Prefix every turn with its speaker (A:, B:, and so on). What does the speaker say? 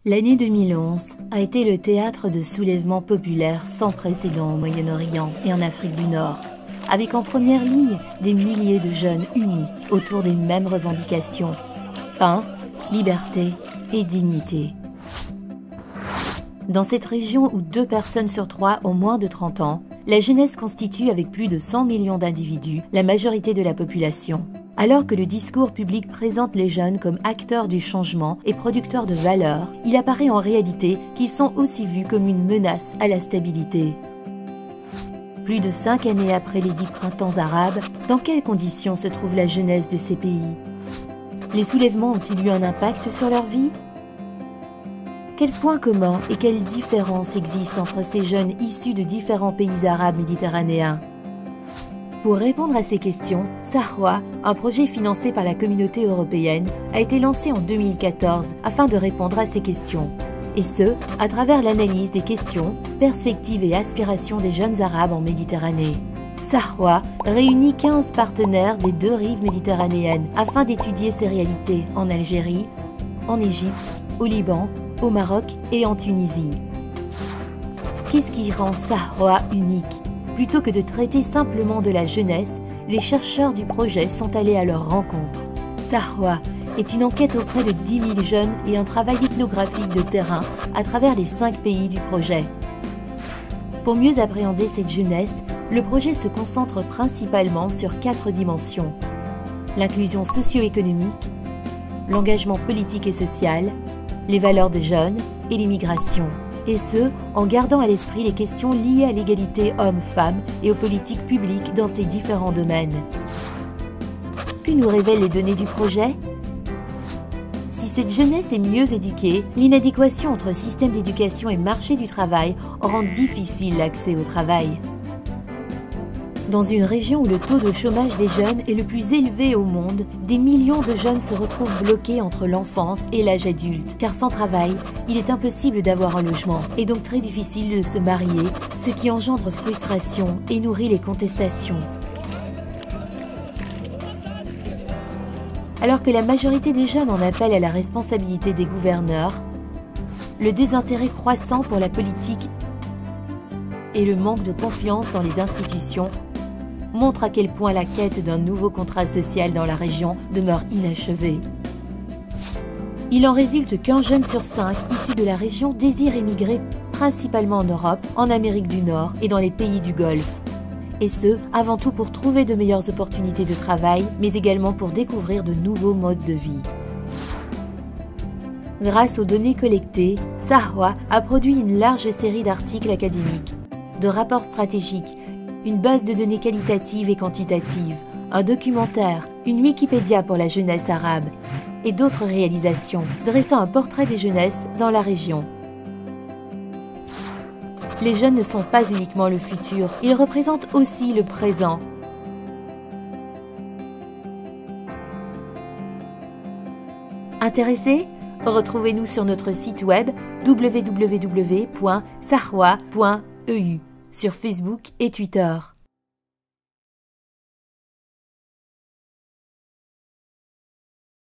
A: L'année 2011 a été le théâtre de soulèvements populaires sans précédent au Moyen-Orient et en Afrique du Nord, avec en première ligne des milliers de jeunes unis autour des mêmes revendications: pain, liberté et dignité. Dans cette région où 2 personnes sur 3 ont moins de 30 ans, la jeunesse constitue, avec plus de 100 millions d'individus, la majorité de la population. Alors que le discours public présente les jeunes comme acteurs du changement et producteurs de valeurs, il apparaît en réalité qu'ils sont aussi vus comme une menace à la stabilité. Plus de 5 années après les 10 printemps arabes, dans quelles conditions se trouve la jeunesse de ces pays? Les soulèvements ont-ils eu un impact sur leur vie? Quels points communs et quelles différences existent entre ces jeunes issus de différents pays arabes méditerranéens? Pour répondre à ces questions, Sahwa, un projet financé par la communauté européenne, a été lancé en 2014 afin de répondre à ces questions. Et ce, à travers l'analyse des questions, perspectives et aspirations des jeunes arabes en Méditerranée. Sahwa réunit 15 partenaires des 2 rives méditerranéennes afin d'étudier ces réalités en Algérie, en Égypte, au Liban, au Maroc et en Tunisie. Qu'est-ce qui rend Sahwa unique? Plutôt que de traiter simplement de la jeunesse, les chercheurs du projet sont allés à leur rencontre. Sahwa est une enquête auprès de 10 000 jeunes et un travail ethnographique de terrain à travers les 5 pays du projet. Pour mieux appréhender cette jeunesse, le projet se concentre principalement sur 4 dimensions: l'inclusion socio-économique, l'engagement politique et social, les valeurs de jeunes et l'immigration. Et ce, en gardant à l'esprit les questions liées à l'égalité homme-femme et aux politiques publiques dans ces différents domaines. Que nous révèlent les données du projet? Si cette jeunesse est mieux éduquée, l'inadéquation entre système d'éducation et marché du travail rend difficile l'accès au travail. Dans une région où le taux de chômage des jeunes est le plus élevé au monde, des millions de jeunes se retrouvent bloqués entre l'enfance et l'âge adulte, car sans travail, il est impossible d'avoir un logement et donc très difficile de se marier, ce qui engendre frustration et nourrit les contestations. Alors que la majorité des jeunes en appellent à la responsabilité des gouverneurs, le désintérêt croissant pour la politique et le manque de confiance dans les institutions montre à quel point la quête d'un nouveau contrat social dans la région demeure inachevée. Il en résulte qu'1 jeune sur 5 issu de la région désire émigrer principalement en Europe, en Amérique du Nord et dans les pays du Golfe. Et ce, avant tout pour trouver de meilleures opportunités de travail, mais également pour découvrir de nouveaux modes de vie. Grâce aux données collectées, Sahwa a produit une large série d'articles académiques, de rapports stratégiques, une base de données qualitatives et quantitatives, un documentaire, une Wikipédia pour la jeunesse arabe et d'autres réalisations dressant un portrait des jeunesses dans la région. Les jeunes ne sont pas uniquement le futur, ils représentent aussi le présent. Intéressés? Retrouvez-nous sur notre site web www.sahwa.eu, sur Facebook et Twitter.